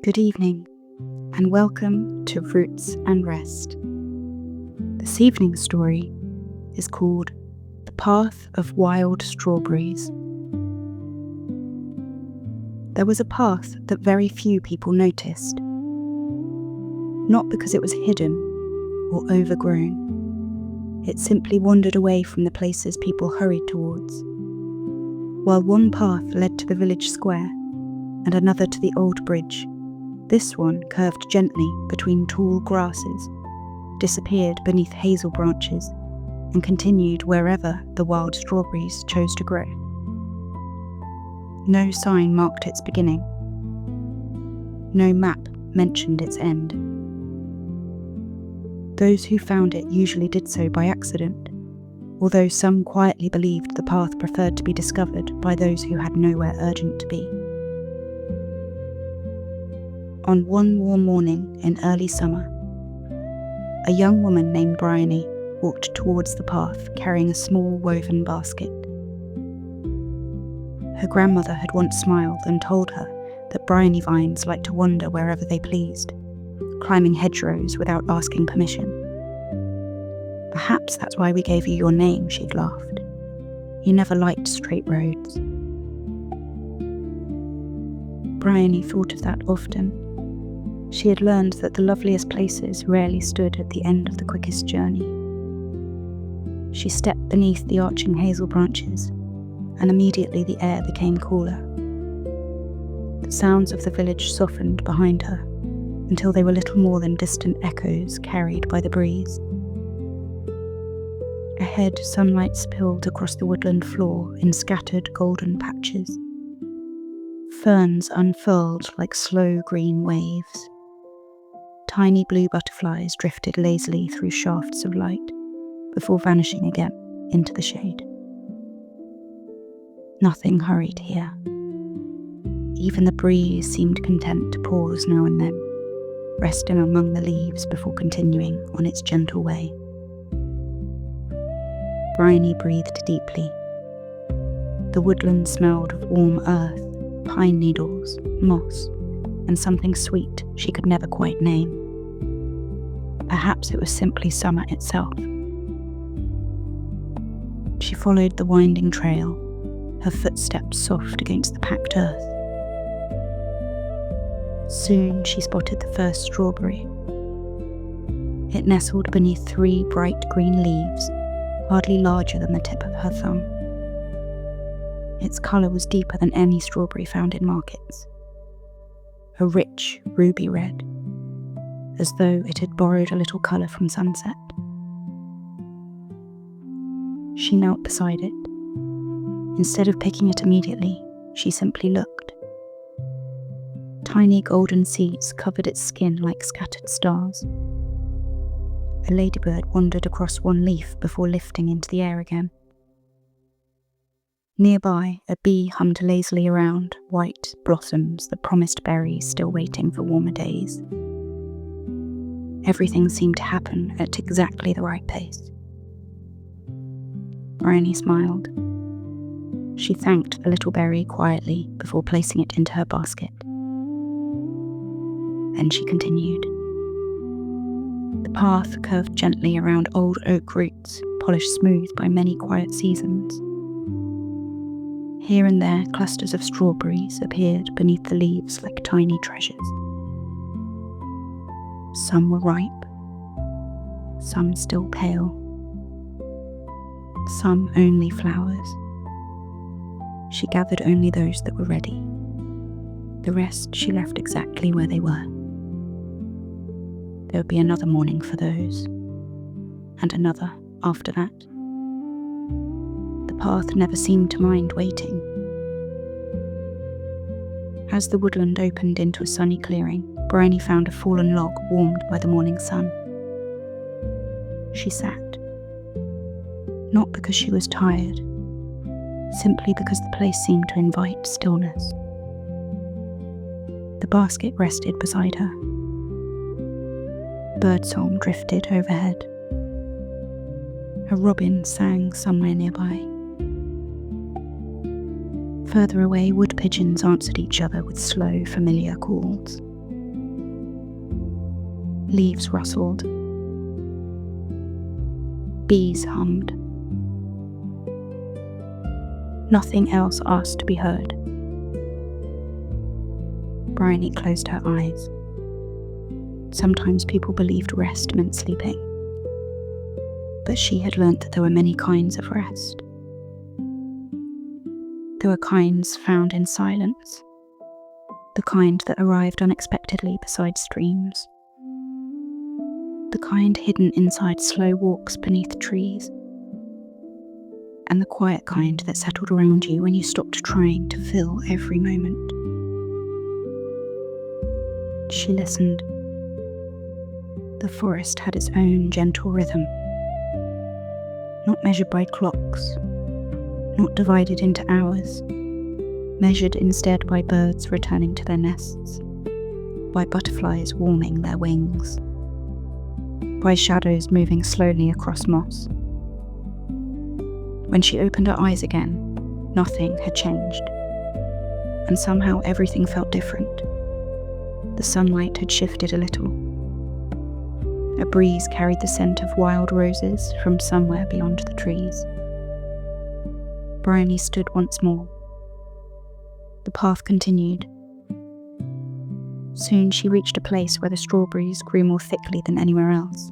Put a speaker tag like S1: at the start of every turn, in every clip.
S1: Good evening, and welcome to Roots and Rest. This evening's story is called The Path of Wild Strawberries. There was a path that very few people noticed, not because it was hidden or overgrown. It simply wandered away from the places people hurried towards. While one path led to the village square and another to the old bridge, this one curved gently between tall grasses, disappeared beneath hazel branches, and continued wherever the wild strawberries chose to grow. No sign marked its beginning. No map mentioned its end. Those who found it usually did so by accident, although some quietly believed the path preferred to be discovered by those who had nowhere urgent to be. On one warm morning in early summer, a young woman named Briony walked towards the path carrying a small woven basket. Her grandmother had once smiled and told her that Briony vines liked to wander wherever they pleased, climbing hedgerows without asking permission. "Perhaps that's why we gave you your name," she'd laughed. "You never liked straight roads." Briony thought of that often. She had learned that the loveliest places rarely stood at the end of the quickest journey. She stepped beneath the arching hazel branches, and immediately the air became cooler. The sounds of the village softened behind her, until they were little more than distant echoes carried by the breeze. Ahead, sunlight spilled across the woodland floor in scattered golden patches. Ferns unfurled like slow green waves. Tiny blue butterflies drifted lazily through shafts of light before vanishing again into the shade. Nothing hurried here. Even the breeze seemed content to pause now and then, resting among the leaves before continuing on its gentle way. Briony breathed deeply. The woodland smelled of warm earth, pine needles, moss, and something sweet she could never quite name. Perhaps it was simply summer itself. She followed the winding trail, her footsteps soft against the packed earth. Soon she spotted the first strawberry. It nestled beneath 3 bright green leaves, hardly larger than the tip of her thumb. Its colour was deeper than any strawberry found in markets. A rich ruby red, as though it had borrowed a little colour from sunset. She knelt beside it. Instead of picking it immediately, she simply looked. Tiny golden seeds covered its skin like scattered stars. A ladybird wandered across one leaf before lifting into the air again. Nearby, a bee hummed lazily around white blossoms that promised berries still waiting for warmer days. Everything seemed to happen at exactly the right pace. Briony smiled. She thanked the little berry quietly before placing it into her basket. Then she continued. The path curved gently around old oak roots, polished smooth by many quiet seasons. Here and there, clusters of strawberries appeared beneath the leaves like tiny treasures. Some were ripe, some still pale, some only flowers. She gathered only those that were ready. The rest she left exactly where they were. There would be another morning for those, and another after that. The path never seemed to mind waiting. As the woodland opened into a sunny clearing, Briony found a fallen log warmed by the morning sun. She sat. Not because she was tired, simply because the place seemed to invite stillness. The basket rested beside her. Birdsong drifted overhead. A robin sang somewhere nearby. Further away, wood pigeons answered each other with slow, familiar calls. Leaves rustled. Bees hummed. Nothing else asked to be heard. Briony closed her eyes. Sometimes people believed rest meant sleeping, but she had learnt that there were many kinds of rest. There were kinds found in silence, the kind that arrived unexpectedly beside streams, the kind hidden inside slow walks beneath trees, and the quiet kind that settled around you when you stopped trying to fill every moment. She listened. The forest had its own gentle rhythm, not measured by clocks, not divided into hours, measured instead by birds returning to their nests, by butterflies warming their wings, by shadows moving slowly across moss. When she opened her eyes again, nothing had changed, and somehow everything felt different. The sunlight had shifted a little. A breeze carried the scent of wild roses from somewhere beyond the trees. Briony stood once more. The path continued. Soon she reached a place where the strawberries grew more thickly than anywhere else.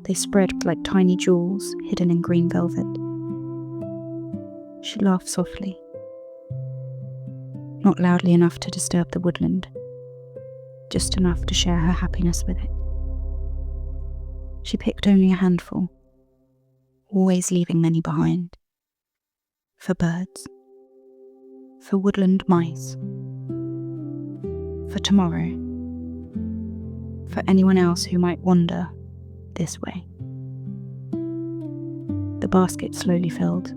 S1: They spread like tiny jewels hidden in green velvet. She laughed softly, not loudly enough to disturb the woodland, just enough to share her happiness with it. She picked only a handful, always leaving many behind. For birds, for woodland mice, for tomorrow, for anyone else who might wander this way. The basket slowly filled.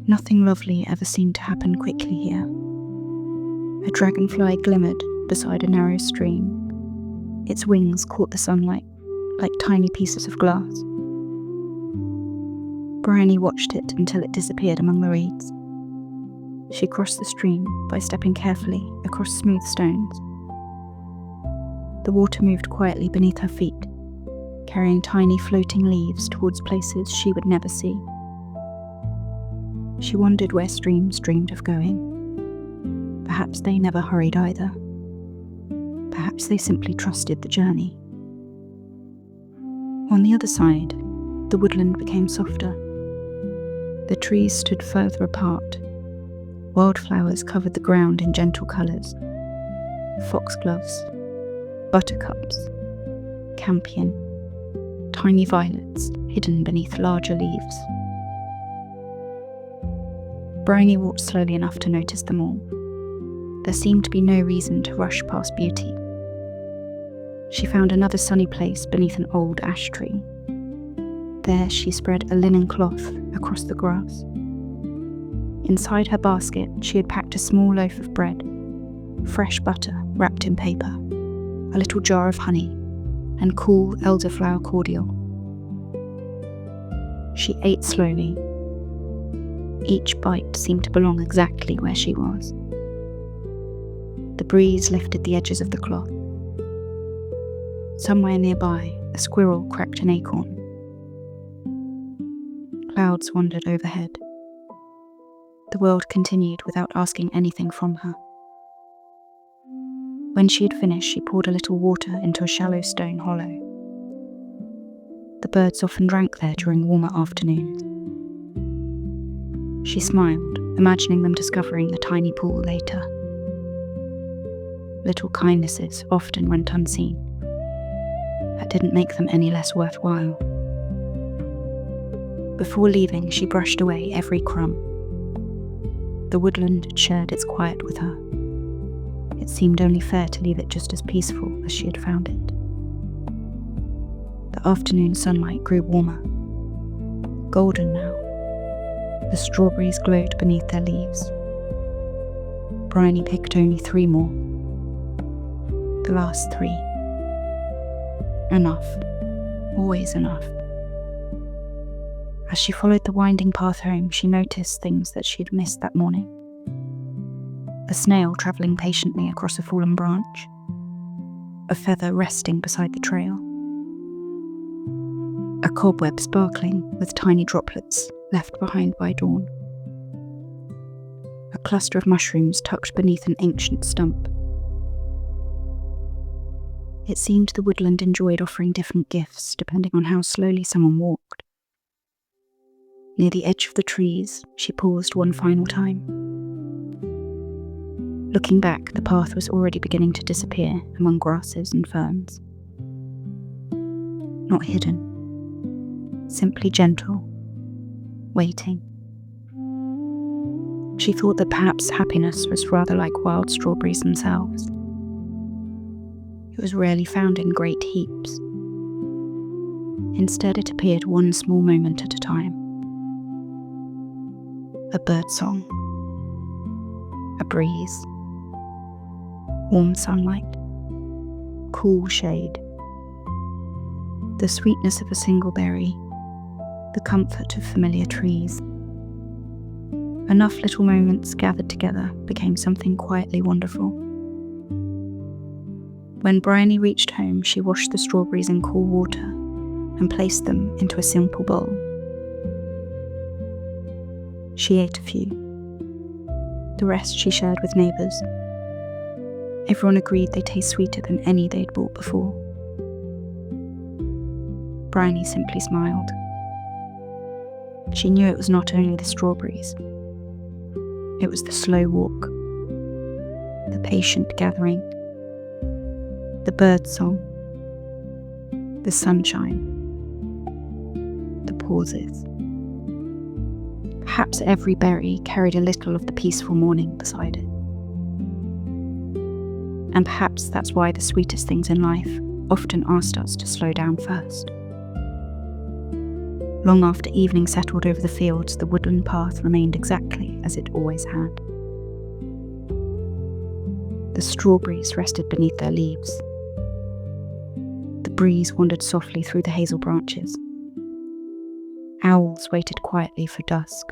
S1: Nothing lovely ever seemed to happen quickly here. A dragonfly glimmered beside a narrow stream. Its wings caught the sunlight like tiny pieces of glass. Briony watched it until it disappeared among the reeds. She crossed the stream by stepping carefully across smooth stones. The water moved quietly beneath her feet, carrying tiny floating leaves towards places she would never see. She wondered where streams dreamed of going. Perhaps they never hurried either. Perhaps they simply trusted the journey. On the other side, the woodland became softer. The trees stood further apart. Wildflowers covered the ground in gentle colours. Foxgloves, buttercups, campion, tiny violets hidden beneath larger leaves. Briony walked slowly enough to notice them all. There seemed to be no reason to rush past beauty. She found another sunny place beneath an old ash tree. There she spread a linen cloth across the grass. Inside her basket she had packed a small loaf of bread, fresh butter wrapped in paper, a little jar of honey, and cool elderflower cordial. She ate slowly. Each bite seemed to belong exactly where she was. The breeze lifted the edges of the cloth. Somewhere nearby, a squirrel cracked an acorn. Clouds wandered overhead. The world continued without asking anything from her. When she had finished, she poured a little water into a shallow stone hollow. The birds often drank there during warmer afternoons. She smiled, imagining them discovering the tiny pool later. Little kindnesses often went unseen. That didn't make them any less worthwhile. Before leaving, she brushed away every crumb. The woodland had shared its quiet with her. It seemed only fair to leave it just as peaceful as she had found it. The afternoon sunlight grew warmer, golden now. The strawberries glowed beneath their leaves. Briony picked only 3 more. The last 3. Enough. Always enough. As she followed the winding path home, she noticed things that she had missed that morning. A snail travelling patiently across a fallen branch. a feather resting beside the trail, a cobweb sparkling with tiny droplets left behind by dawn, a cluster of mushrooms tucked beneath an ancient stump. It seemed the woodland enjoyed offering different gifts depending on how slowly someone walked. Near the edge of the trees, she paused one final time. Looking back, the path was already beginning to disappear among grasses and ferns. Not hidden, simply gentle, waiting. She thought that perhaps happiness was rather like wild strawberries themselves. It was rarely found in great heaps. Instead, it appeared one small moment at a time. A bird song, a breeze, warm sunlight, cool shade, the sweetness of a single berry, the comfort of familiar trees. Enough little moments gathered together became something quietly wonderful. When Briony reached home, she washed the strawberries in cool water and placed them into a simple bowl. She ate a few. The rest she shared with neighbours. Everyone agreed they taste sweeter than any they'd bought before. Briony simply smiled. She knew it was not only the strawberries. It was the slow walk, the patient gathering, the bird song, the sunshine, the pauses. Perhaps every berry carried a little of the peaceful morning beside it. And perhaps that's why the sweetest things in life often asked us to slow down first. Long after evening settled over the fields, the woodland path remained exactly as it always had. The strawberries rested beneath their leaves. The breeze wandered softly through the hazel branches. Owls waited quietly for dusk.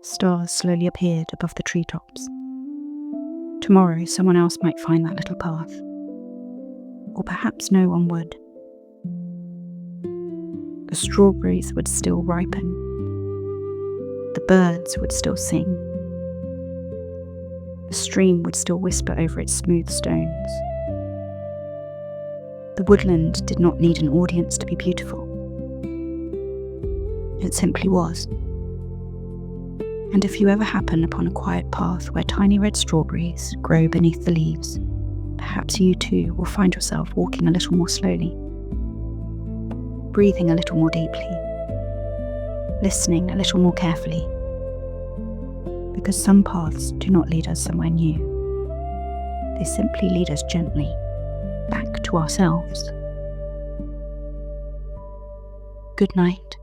S1: Stars slowly appeared above the treetops. Tomorrow someone else might find that little path. Or perhaps no one would. The strawberries would still ripen. The birds would still sing. The stream would still whisper over its smooth stones. The woodland did not need an audience to be beautiful. It simply was. And if you ever happen upon a quiet path where tiny red strawberries grow beneath the leaves, perhaps you too will find yourself walking a little more slowly, breathing a little more deeply, listening a little more carefully. Because some paths do not lead us somewhere new. They simply lead us gently back to ourselves. Good night.